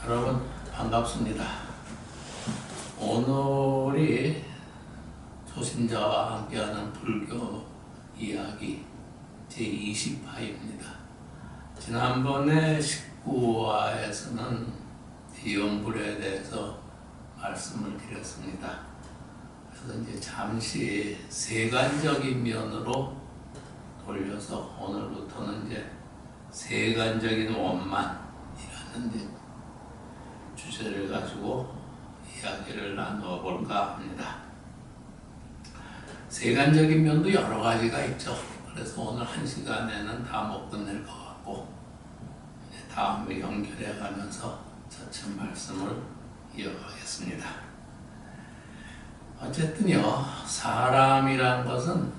여러분 반갑습니다. 오늘이 초신자와 함께하는 불교 이야기 제20화입니다. 지난번에 19화에서는 대연불에 대해서 말씀을 드렸습니다. 그래서 이제 잠시 세간적인 면으로 돌려서 오늘부터는 이제 세간적인 원만이라는 이제 주제를 가지고 이야기를 나누어 볼까 합니다. 세간적인 면도 여러 가지가 있죠. 그래서 오늘 한 시간에는 다 못 끝낼 것 같고 다음에 연결해 가면서 차츰 말씀을 이어가겠습니다. 어쨌든요, 사람이란 것은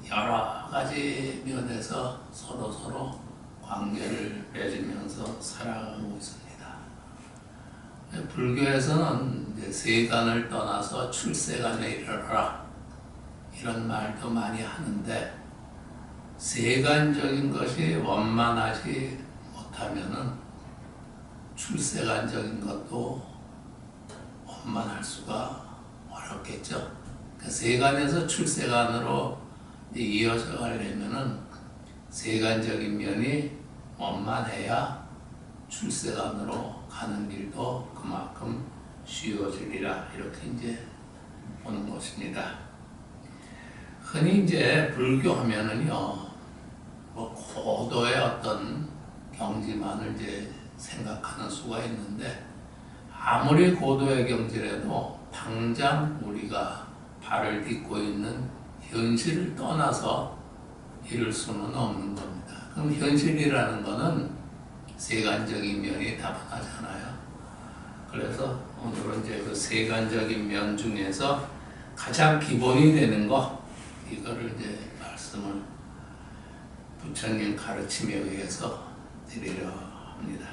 여러 가지 면에서 서로 관계를 맺으면서 살아가고 있습니다. 불교에서는 이제 세간을 떠나서 출세간에 이르러라 이런 말도 많이 하는데, 세간적인 것이 원만하지 못하면은 출세간적인 것도 원만할 수가 어렵겠죠. 그러니까 세간에서 출세간으로 이어져 가려면은 세간적인 면이 원만해야 출세간으로 가는 길도 그만큼 쉬워지리라, 이렇게 이제 보는 것입니다. 흔히 이제 불교하면은요, 뭐 고도의 어떤 경지만을 이제 생각하는 수가 있는데, 아무리 고도의 경지라도 당장 우리가 발을 딛고 있는 현실을 떠나서 이룰 수는 없는 겁니다. 그럼 현실이라는 거는 세간적인 면이 다분하잖아요. 그래서 오늘은 이제 그 세간적인 면 중에서 가장 기본이 되는 거, 이거를 이제 말씀을 부처님 가르침에 의해서 드리려 합니다.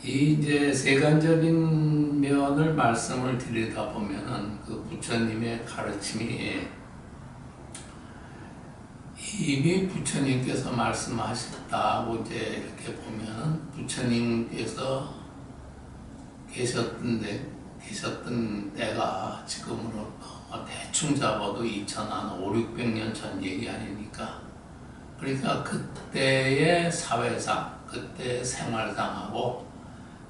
이 이제 세간적인 면을 말씀을 드리다 보면은 그 부처님의 가르침이 이미 부처님께서 말씀하셨다고 이제 이렇게 보면은 부처님께서 계셨던 때가 지금으로 대충 잡아도 2500~600년 전 얘기 아닙니까? 그러니까 그때의 사회상, 그때의 생활상하고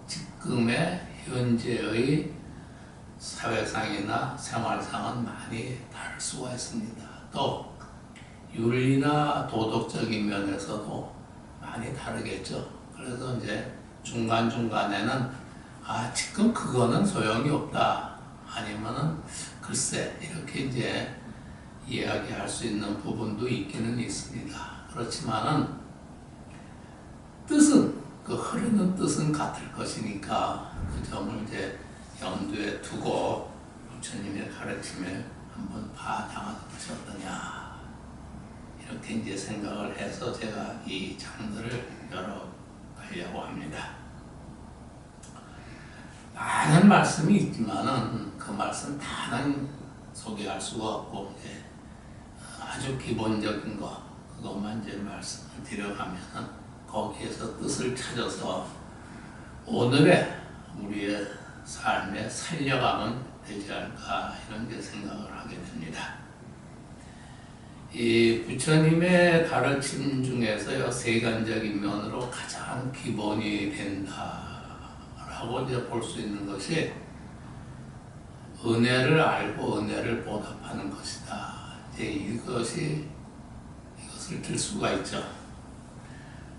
지금의 현재의 사회상이나 생활상은 많이 다를 수가 있습니다. 또 윤리나 도덕적인 면에서도 많이 다르겠죠. 그래서 이제 중간중간에는 지금 그거는 소용이 없다, 아니면은 글쎄, 이렇게 이제 이야기할 수 있는 부분도 있기는 있습니다. 그렇지만은 뜻은, 그 흐르는 뜻은 같을 것이니까 그 점을 이제 염두에 두고 부처님의 가르침을 한번 봐나가는 것이 어떠냐, 이렇게 이제 생각을 해서 제가 이 장들을 열어가려고 합니다. 많은 말씀이 있지만은 그 말씀 다는 소개할 수가 없고, 이제 아주 기본적인 거, 그것만 이제 말씀을 드려가면은 거기에서 뜻을 찾아서 오늘의 우리의 삶에 살려가면 되지 않을까, 이런 게 생각을 하게 됩니다. 이 부처님의 가르침 중에서요, 세간적인 면으로 가장 기본이 된다라고 이제 볼 수 있는 것이 은혜를 알고 은혜를 보답하는 것이다. 이제 이것을 들 수가 있죠.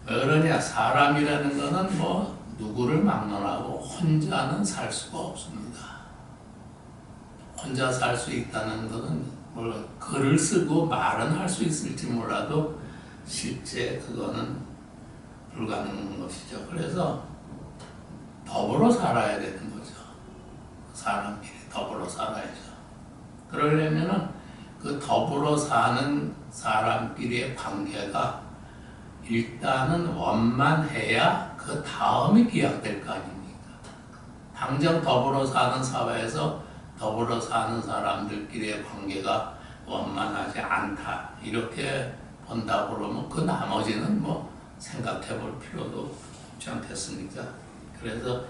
왜 그러냐? 사람이라는 것은 뭐 누구를 막론하고 혼자는 살 수가 없습니다. 혼자 살 수 있다는 것은 글을 쓰고 말은 할 수 있을지 몰라도 실제 그거는 불가능한 것이죠. 그래서 더불어 살아야 되는 거죠. 사람끼리 더불어 살아야죠. 그러려면은 그 더불어 사는 사람끼리의 관계가 일단은 원만해야 그 다음이 기약될 거 아닙니까? 당장 더불어 사는 사회에서 더불어 사는 사람들끼리의 관계가 원만하지 않다, 이렇게 본다 그러면 그 나머지는 뭐 생각해 볼 필요도 없지 않겠습니까? 그래서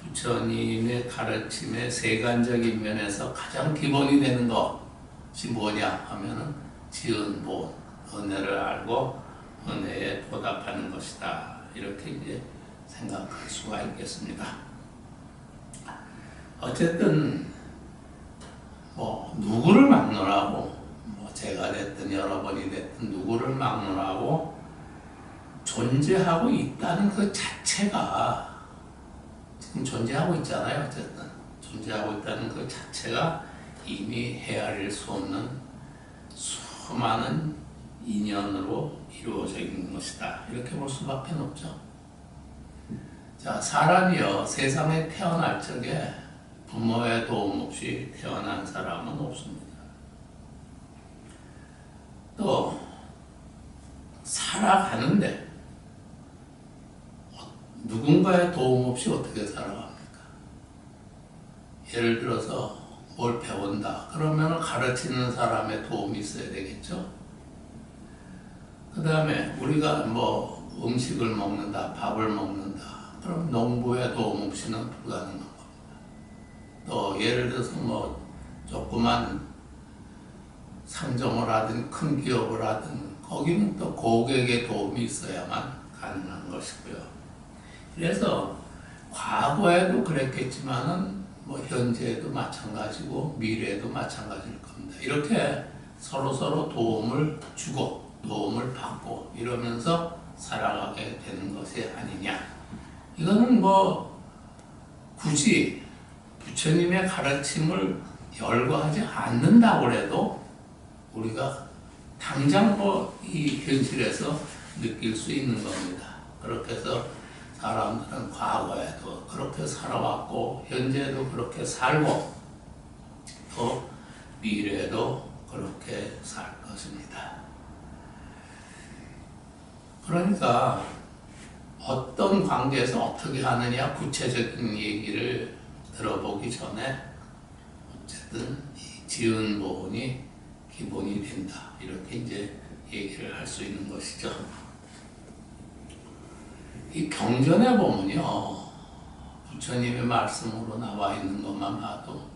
부처님의 가르침의 세간적인 면에서 가장 기본이 되는 것이 뭐냐 하면은 지은 본, 은혜를 알고 은혜에 보답하는 것이다. 이렇게 이제 생각할 수가 있겠습니다. 어쨌든 뭐 누구를 막론하고 뭐 제가 됐든 여러분이 됐든 누구를 막론하고 존재하고 있다는 그 자체가 지금 존재하고 있잖아요. 어쨌든 존재하고 있다는 그 자체가 이미 헤아릴 수 없는 수많은 인연으로 이루어져 있는 것이다. 이렇게 볼 수밖에 없죠. 자, 사람이요 세상에 태어날 적에 부모의 도움 없이 태어난 사람은 없습니다. 또 살아가는데 누군가의 도움 없이 어떻게 살아갑니까? 예를 들어서 뭘 배운다. 그러면 가르치는 사람의 도움이 있어야 되겠죠? 그 다음에 우리가 뭐 음식을 먹는다, 밥을 먹는다. 그럼 농부의 도움 없이는 불가능한 겁니다. 또 예를 들어서 뭐 조그만 상점을 하든 큰 기업을 하든 거기는 또 고객의 도움이 있어야만 가능한 것이고요. 그래서 과거에도 그랬겠지만은 뭐 현재에도 마찬가지고 미래에도 마찬가지일 겁니다. 이렇게 서로서로 도움을 주고 도움을 받고 이러면서 살아가게 되는 것이 아니냐. 이거는 뭐 굳이 부처님의 가르침을 열거하지 않는다고 해도 우리가 당장 뭐 이 현실에서 느낄 수 있는 겁니다. 그렇게 해서 사람들은 과거에도 그렇게 살아왔고 현재도 그렇게 살고 또 미래에도 그렇게 살 것입니다. 그러니까 어떤 관계에서 어떻게 하느냐 구체적인 얘기를 들어보기 전에 어쨌든 이 지은 보훈이 기본이 된다. 이렇게 이제 얘기를 할 수 있는 것이죠. 이 경전에 보면요, 부처님의 말씀으로 나와 있는 것만 봐도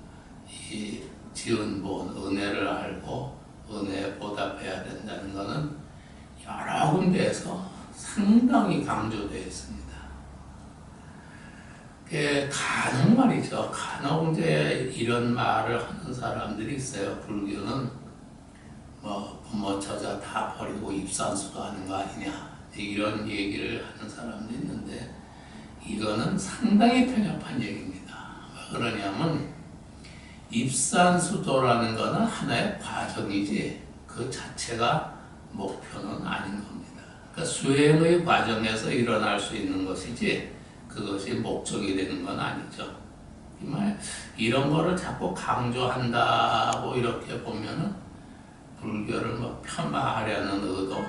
이 지은 본, 은혜를 알고 은혜에 보답해야 된다는 것은 여러 군데에서 상당히 강조되어 있습니다. 간혹 말이죠. 간혹 이제 이런 말을 하는 사람들이 있어요. 불교는 뭐 부모 처자 다 버리고 입산수도 하는 거 아니냐. 이런 얘기를 하는 사람도 있는데 이거는 상당히 편협한 얘기입니다. 왜 그러냐면 입산수도라는 것은 하나의 과정이지 그 자체가 목표는 아닌 겁니다. 그러니까 수행의 과정에서 일어날 수 있는 것이지 그것이 목적이 되는 건 아니죠. 이런 거를 자꾸 강조한다고 이렇게 보면은 불교를 뭐 폄하하려는 의도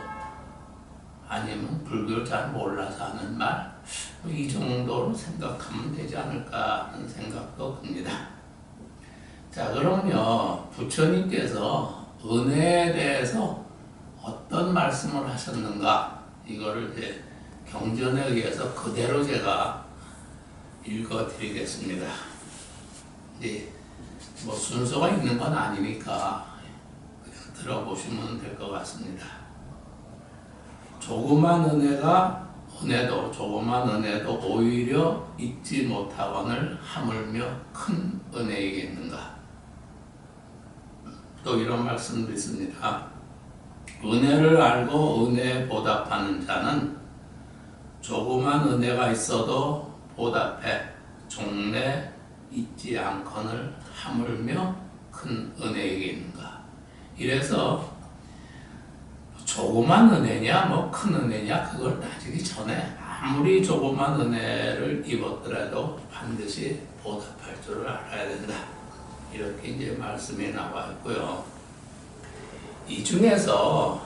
아니면 불교를 잘 몰라서 하는 말, 이 정도로 생각하면 되지 않을까 하는 생각도 듭니다. 자, 그럼요, 부처님께서 은혜에 대해서 어떤 말씀을 하셨는가, 이거를 이제 경전에 의해서 그대로 제가 읽어드리겠습니다. 이제 뭐 순서가 있는 건 아니니까 그냥 들어보시면 될 것 같습니다. 조그만 은혜도 오히려 잊지 못하거늘 하물며 큰 은혜이겠는가. 또 이런 말씀도 있습니다. 은혜를 알고 은혜에 보답하는 자는 조그만 은혜가 있어도 보답해 종래 잊지 않거늘 하물며 큰 은혜이겠는가. 이래서 조그만 은혜냐 뭐 큰 은혜냐 그걸 따지기 전에 아무리 조그만 은혜를 입었더라도 반드시 보답할 줄을 알아야 된다. 이렇게 이제 말씀이 나와 있고요. 이 중에서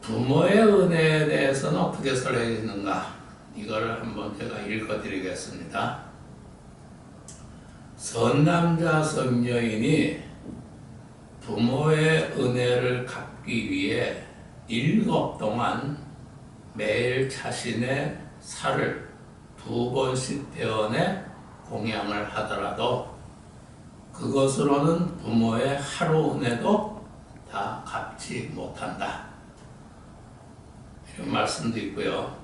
부모의 은혜에 대해서는 어떻게 설명했는가, 이거를 한번 제가 읽어드리겠습니다. 선남자 선녀인이 부모의 은혜를 갚기 위해 7 동안 매일 자신의 살을 2번씩 태어내 공양을 하더라도 그것으로는 부모의 하루 은혜도 다 갚지 못한다. 이런 말씀도 있고요.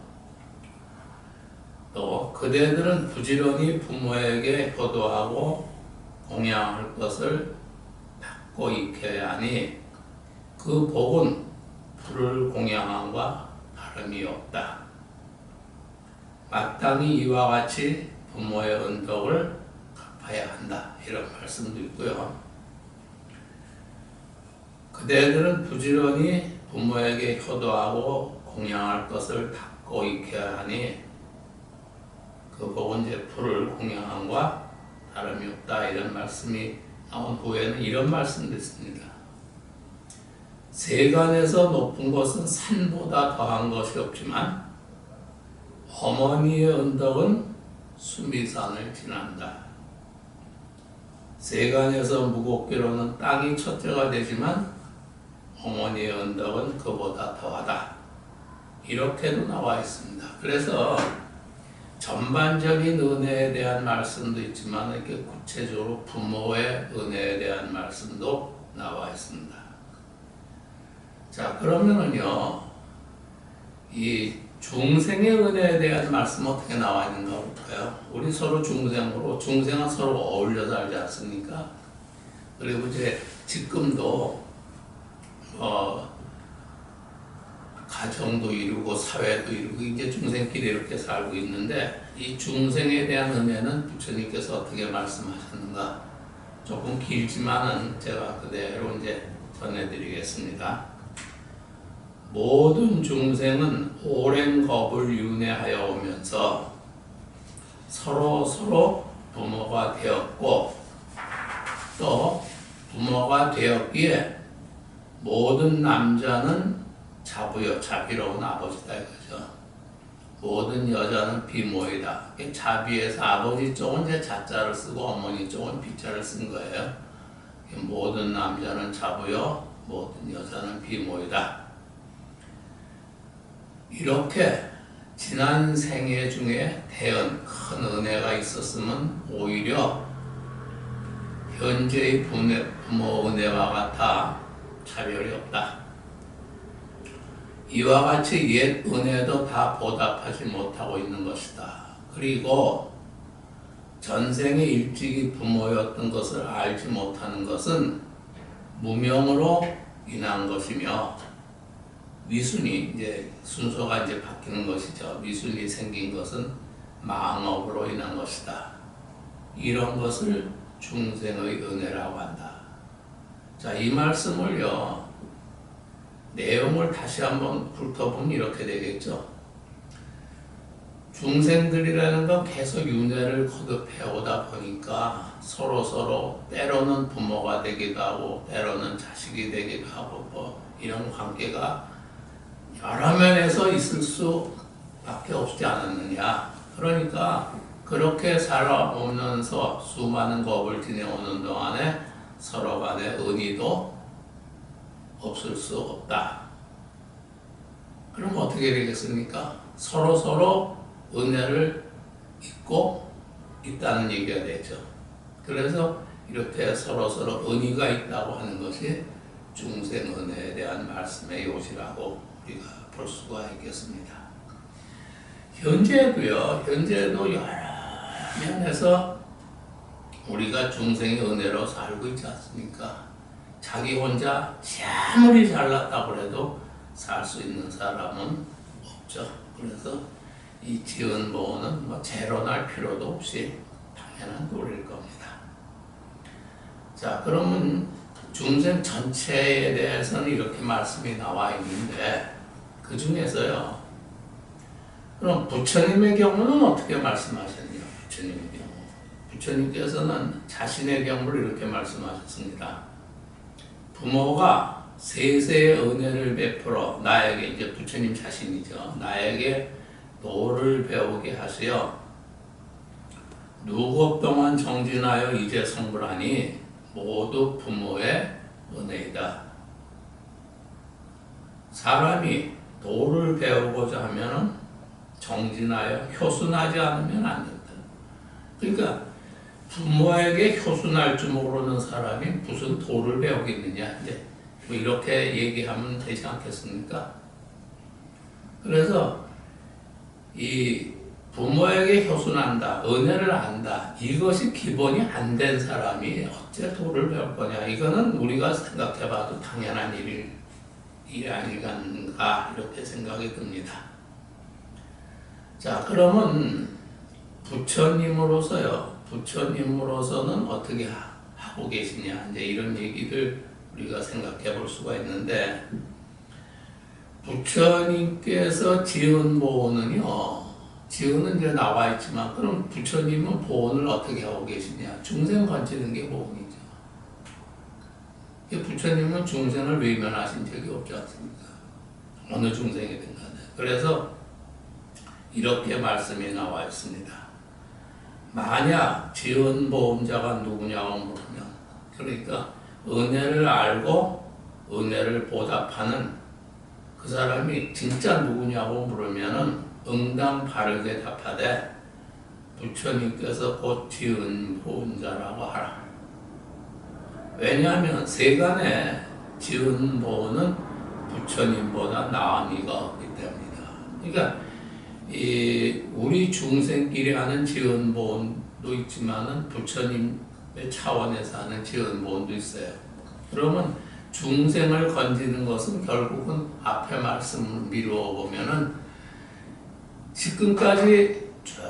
또 그대들은 부지런히 부모에게 효도하고 공양할 것을 닦고 익혀야 하니 그 복은 불을 공양함과 다름이 없다. 마땅히 이와 같이 부모의 은덕을 갚아야 한다. 이런 말씀도 있고요. 그대들은 부지런히 부모에게 효도하고 공양할 것을 닦고 익혀야 하니 그 복은 이제 불을 공양함과 다름이 없다. 이런 말씀이 나온 후에는 이런 말씀도 있습니다. 세간에서 높은 것은 산보다 더한 것이 없지만 어머니의 은덕은 수미산을 지난다. 세간에서 무겁기로는 땅이 첫째가 되지만 어머니의 은덕은 그보다 더하다. 이렇게도 나와 있습니다. 그래서 전반적인 은혜에 대한 말씀도 있지만 이렇게 구체적으로 부모의 은혜에 대한 말씀도 나와 있습니다. 자, 그러면은요, 이 중생의 은혜에 대한 말씀 어떻게 나와 있는가 볼까요? 우리 서로 중생은 서로 어울려 살지 않습니까? 그리고 이제 지금도 가정도 이루고 사회도 이루고 이제 중생끼리 이렇게 살고 있는데 이 중생에 대한 은혜는 부처님께서 어떻게 말씀하셨는가 조금 길지만은 제가 그대로 이제 전해드리겠습니다. 모든 중생은 오랜 겁을 윤회하여 오면서 서로 부모가 되었고 또 부모가 되었기에 모든 남자는 자비로운 아버지다 이거죠. 모든 여자는 비모이다. 자비에서 아버지 쪽은 이제 자자를 쓰고 어머니 쪽은 비자를 쓴 거예요. 모든 남자는 자부요, 모든 여자는 비모이다. 이렇게 지난 생애 중에 대은 큰 은혜가 있었으면 오히려 현재의 부모 은혜와 같아 차별이 없다. 이와 같이 옛 은혜도 다 보답하지 못하고 있는 것이다. 그리고 전생에 일찍이 부모였던 것을 알지 못하는 것은 무명으로 인한 것이며 미순이 이제 순서가 이제 바뀌는 것이죠. 미순이 생긴 것은 망업으로 인한 것이다. 이런 것을 중생의 은혜라고 한다. 자, 이 말씀을요, 내용을 다시 한번 훑어보면 이렇게 되겠죠. 중생들이라는 건 계속 윤회를 거듭해 오다 보니까 서로 때로는 부모가 되기도 하고 때로는 자식이 되기도 하고 뭐 이런 관계가 여러 면에서 있을 수밖에 없지 않았느냐. 그러니까 그렇게 살아오면서 수많은 법을 지내오는 동안에 서로 간의 은의도 없을 수 없다. 그럼 어떻게 되겠습니까? 서로 은혜를 잊고 있다는 얘기가 되죠. 그래서 이렇게 서로 은의가 있다고 하는 것이 중생 은혜에 대한 말씀의 요지라고 우리가 볼 수가 있겠습니다. 현재도 여러 면에서 우리가 중생의 은혜로 살고 있지 않습니까? 자기 혼자 아무리 잘났다고 해도 살 수 있는 사람은 없죠. 그래서 이 지은보호는 뭐 재론할 필요도 없이 당연한 도리일 겁니다. 자, 그러면 중생 전체에 대해서는 이렇게 말씀이 나와 있는데 그 중에서요, 그럼 부처님의 경우는 어떻게 말씀하셨냐? 부처님의 경우. 부처님께서는 자신의 경우를 이렇게 말씀하셨습니다. 부모가 세세의 은혜를 베풀어 나에게, 이제 부처님 자신이죠, 나에게 도를 배우게 하시어 누구 동안 정진하여 이제 성불하니 모두 부모의 은혜이다. 사람이 도를 배우고자 하면 정진하여 효순하지 않으면 안 된다. 그러니까 부모에게 효순할 줄 모르는 사람이 무슨 도를 배우겠느냐, 이제 뭐 이렇게 얘기하면 되지 않겠습니까? 그래서 이 부모에게 효순한다, 은혜를 안다, 이것이 기본이 안 된 사람이 어째 도를 배울 거냐. 이거는 우리가 생각해봐도 당연한 일이 아닌가, 이렇게 생각이 듭니다. 자, 그러면 부처님으로서는 어떻게 하고 계시냐, 이제 이런 얘기들 우리가 생각해 볼 수가 있는데, 부처님께서 지은 보은은요, 지은은 이제 나와 있지만, 그럼 부처님은 보은을 어떻게 하고 계시냐? 중생 건지는 게 보은이죠. 부처님은 중생을 외면하신 적이 없지 않습니까? 어느 중생이든 간에. 그래서 이렇게 말씀이 나와 있습니다. 만약 지은 보은자가 누구냐고 물으면, 그러니까 은혜를 알고 은혜를 보답하는 그 사람이 진짜 누구냐고 물으면은 응당 바르게 답하되 부처님께서 곧 지은 보은자라고 하라. 왜냐하면 세간에 지은 보은은 부처님보다 나은 이가 없기 때문이다. 그러니까 우리 중생끼리 하는 지은 보은도 있지만은 부처님의 차원에서 하는 지은 보은도 있어요. 그러면 중생을 건지는 것은 결국은 앞에 말씀을 미루어 보면은 지금까지 쭉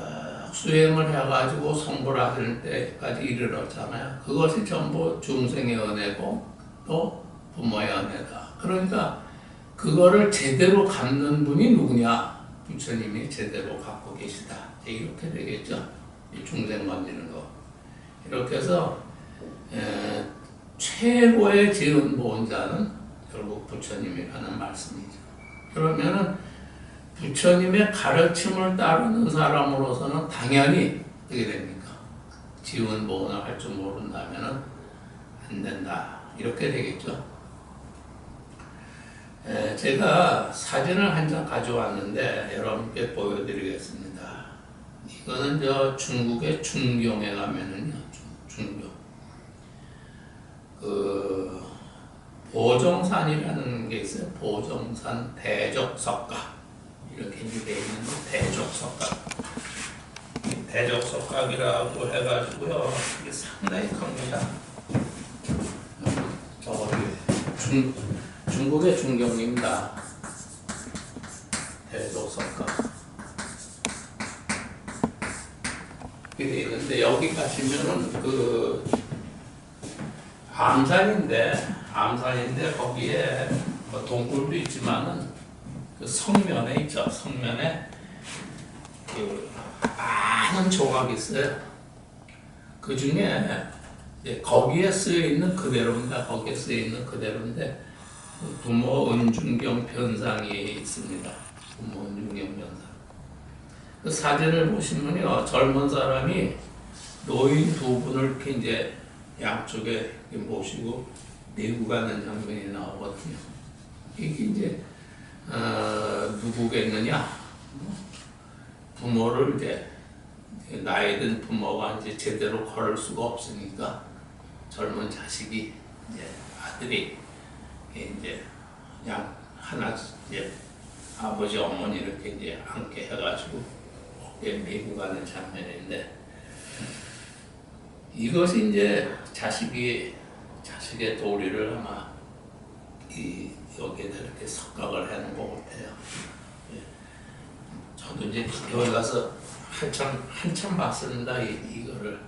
수행을 해가지고 성불하실 때까지 이르렀잖아요. 그것이 전부 중생의 은혜고 또 부모의 은혜다. 그러니까 그거를 제대로 갚는 분이 누구냐? 부처님이 제대로 갖고 계시다. 이렇게 되겠죠. 이 중생 건지는 거. 이렇게 해서 최고의 지은 보은자는 결국 부처님이라는 말씀이죠. 그러면은 부처님의 가르침을 따르는 사람으로서는 당연히 어떻게 됩니까? 지은 보은을 할 줄 모른다면은 안 된다. 이렇게 되겠죠. 제가 사진을 한 장 가져왔는데 여러분께 보여드리겠습니다. 이거는 저 중국의 중경에 가면은요, 중경. 보정산이라는 게 있어요. 보정산 대적석각. 이렇게 되어 있는 대적석각. 대적석각이라고 해가지고요. 이게 상당히 큽니다. 중국의 중경입니다. 대적석각. 이렇게 되어 있는데, 여기 가시면은 암산인데 거기에 뭐 동굴도 있지만은 그 성면에 있죠. 성면에 많은 조각이 있어요. 그 중에 거기에 쓰여 있는 그대로입니다. 거기에 쓰여 있는 그대로인데 부모 은중경 편상이 있습니다. 부모 은중경 편상. 그 사진을 보시면요, 젊은 사람이 노인 두 분을 이렇게 이제 양쪽에 모시고 내고 가는 장면이 나오거든요. 이게 이제 누구겠느냐? 부모를 이제 나이 든 부모가 이제 제대로 걸을 수가 없으니까 젊은 자식이 이제 아들이 이제 양 하나 이제 아버지 어머니 이렇게 이제 함께 해가지고 어깨에 메고 가는 장면인데, 이것이 이제 자식의 도리를 아마 여기에다 이렇게 석각을 해놓은 것 같아요. 저도 이제 여기 가서 한참 봤습니다. 이거를.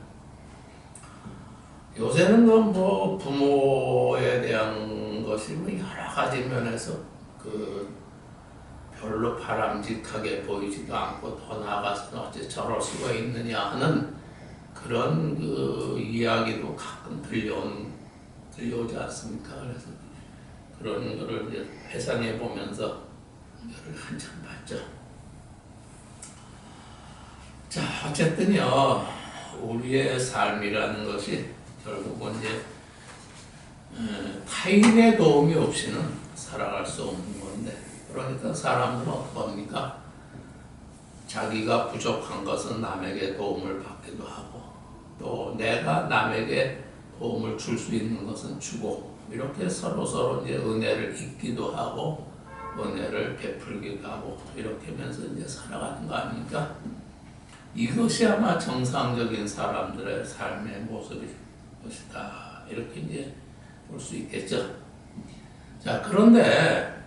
요새는 뭐 부모에 대한 것이 뭐 여러 가지 면에서 별로 바람직하게 보이지도 않고, 더 나아가서는 어째 저럴 수가 있느냐 하는 그런 이야기도 가끔 들려오지 않습니까? 그래서 그런 거를 이제 회상해 보면서 이거를 한참 봤죠. 자, 어쨌든요, 우리의 삶이라는 것이 결국은 이제 타인의 도움이 없이는 살아갈 수 없는 건데, 그러니까 사람들은 어떡합니까? 자기가 부족한 것은 남에게 도움을 받기도 하고 또 내가 남에게 도움을 줄 수 있는 것은 주고 이렇게 서로 이제 은혜를 잊기도 하고 은혜를 베풀기도 하고 이렇게 하면서 이제 살아가는 거 아닙니까? 이것이 아마 정상적인 사람들의 삶의 모습일 것이다. 이렇게 이제 볼 수 있겠죠. 자, 그런데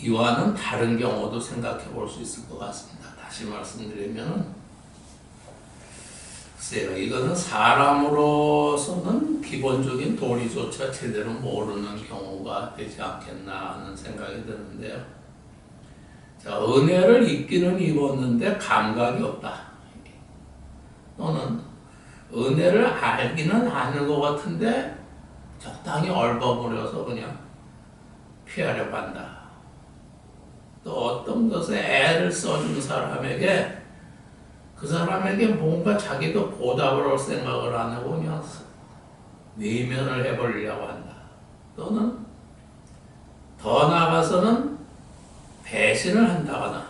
이와는 다른 경우도 생각해 볼 수 있을 것 같습니다. 다시 말씀드리면, 글쎄요, 이거는 사람으로서는 기본적인 도리조차 제대로 모르는 경우가 되지 않겠나 하는 생각이 드는데요. 자, 은혜를 입기는 입었는데 감각이 없다. 또는 은혜를 알기는 아는 것 같은데 적당히 얼버무려서 그냥 피하려고 한다. 또 어떤 것에 애를 써준 사람에게 그 사람에게 뭔가 자기도 보답을 할 생각을 안 하고 그냥 외면을 해버리려고 한다. 또는 더 나아가서는 배신을 한다거나.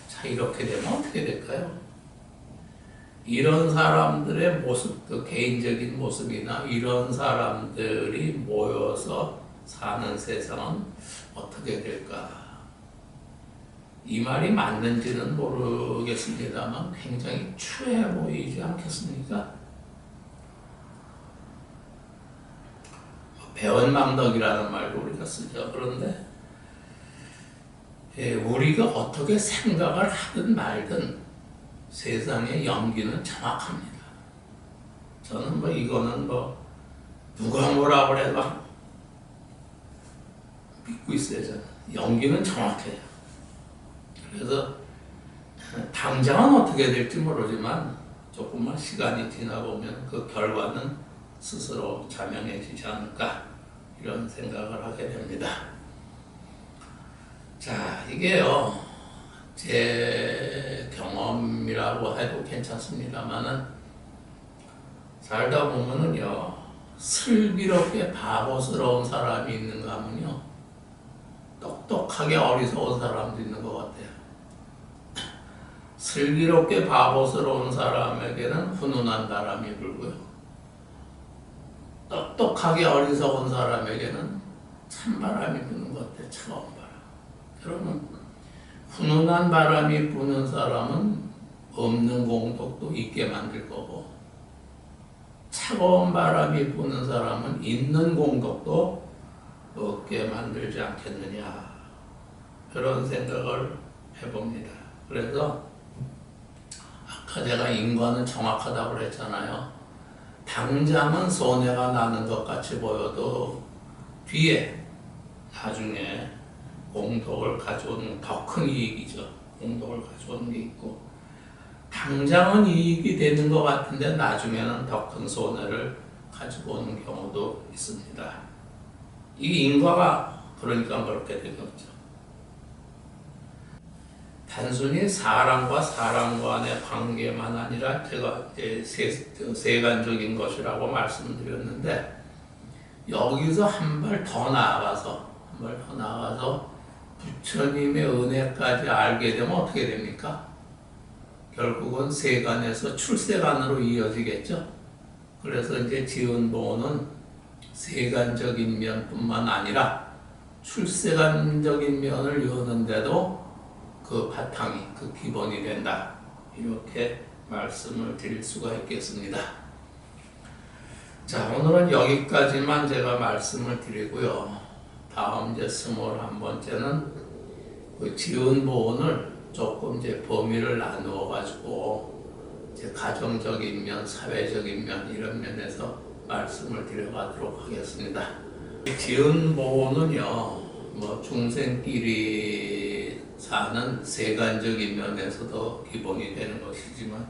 자, 이렇게 되면 어떻게 될까요? 이런 사람들의 모습, 그 개인적인 모습이나 이런 사람들이 모여서 사는 세상은 어떻게 될까? 이 말이 맞는지는 모르겠습니다만 굉장히 추해 보이지 않겠습니까? 배은망덕이라는 말도 우리가 쓰죠. 그런데 우리가 어떻게 생각을 하든 말든 세상의 연기는 정확합니다. 저는 이거는 누가 뭐라 그래도 믿고 있어요. 저는. 연기는 정확해요. 그래서 당장은 어떻게 될지 모르지만 조금만 시간이 지나보면 그 결과는 스스로 자명해지지 않을까 이런 생각을 하게 됩니다. 자, 이게요 제 경험이라고 해도 괜찮습니다만은 살다 보면은요 슬기롭게 바보스러운 사람이 있는가 하면요 똑똑하게 어리석은 사람도 있는 것 같아요. 슬기롭게 바보스러운 사람에게는 훈훈한 바람이 불고요. 똑똑하게 어리석은 사람에게는 찬바람이 부는 것 같아요. 차가운 바람. 여러분, 훈훈한 바람이 부는 사람은 없는 공덕도 있게 만들 거고 차가운 바람이 부는 사람은 있는 공덕도 없게 만들지 않겠느냐 그런 생각을 해봅니다. 그래서 아까 제가 인과는 정확하다고 그랬잖아요. 당장은 손해가 나는 것 같이 보여도 뒤에 나중에 공덕을 가져오는 더 큰 이익이죠. 공덕을 가져오는 게 있고 당장은 이익이 되는 것 같은데 나중에는 더 큰 손해를 가지고 오는 경우도 있습니다. 이 인과가 그러니까 그렇게 되겠죠. 단순히 사람과 사람 간의 관계만 아니라 제가 이제 세간적인 것이라고 말씀드렸는데 여기서 한 발 더 나아가서 부처님의 은혜까지 알게 되면 어떻게 됩니까? 결국은 세간에서 출세간으로 이어지겠죠. 그래서 이제 지은보는 세간적인 면뿐만 아니라 출세간적인 면을 여는데도 그 바탕이, 그 기본이 된다. 이렇게 말씀을 드릴 수가 있겠습니다. 자, 오늘은 여기까지만 제가 말씀을 드리고요. 다음 이제 21번째는 그 지은보온을 조금 이제 범위를 나누어 가지고 이제 가정적인 면, 사회적인 면 이런 면에서 말씀을 드려가도록 하겠습니다. 지은보온은요, 중생끼리 사는 세간적인 면에서도 기본이 되는 것이지만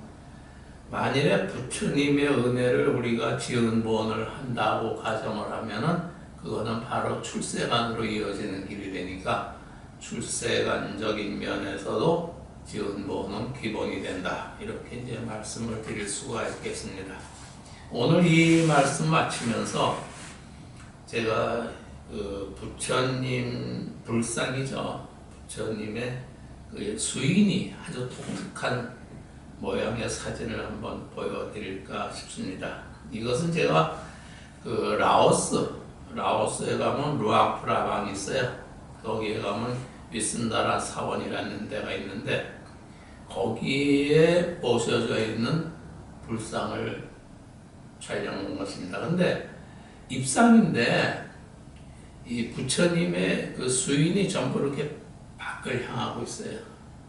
만일에 부처님의 은혜를 우리가 지은보온을 한다고 가정을 하면은 그거는 바로 출세간으로 이어지는 길이 되니까 출세간적인 면에서도 지은보온은 기본이 된다. 이렇게 이제 말씀을 드릴 수가 있겠습니다. 오늘 이 말씀 마치면서 제가 그 부처님 불상이죠. 부처님의 그 수인이 아주 독특한 모양의 사진을 한번 보여드릴까 싶습니다. 이것은 제가 그 라오스에 가면 루앙프라방이 있어요. 거기에 가면 위슨다라 사원이라는 데가 있는데 거기에 모셔져 있는 불상을 촬영한 것입니다. 근데 입상인데 이 부처님의 그 수인이 전부 이렇게 밖을 향하고 있어요.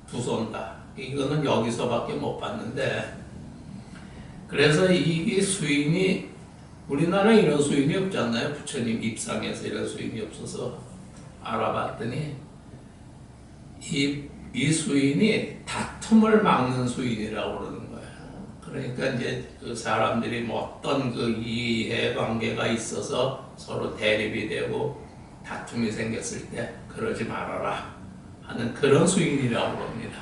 두 손 다. 이거는 여기서밖에 못 봤는데, 그래서 이 수인이, 우리나라에 이런 수인이 없잖아요. 부처님 입상에서 이런 수인이 없어서 알아봤더니 이 수인이 다툼을 막는 수인이라고 그러는 거예요. 그러니까 이제 그 사람들이 뭐 어떤 그 이해관계가 있어서 서로 대립이 되고 다툼이 생겼을 때 그러지 말아라 하는 그런 수인이라고 합니다.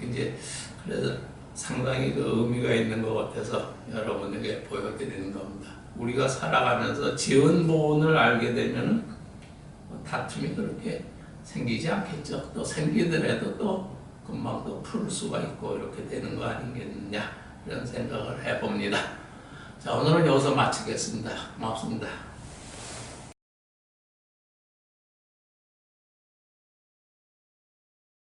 이제 그래서 상당히 그 의미가 있는 것 같아서 여러분에게 보여드리는 겁니다. 우리가 살아가면서 지은 보은을 알게 되면 다툼이 그렇게 생기지 않겠죠. 또 생기더라도 또 금방 또 풀 수가 있고 이렇게 되는 거 아니겠느냐 이런 생각을 해봅니다. 자, 오늘은 여기서 마치겠습니다. 고맙습니다.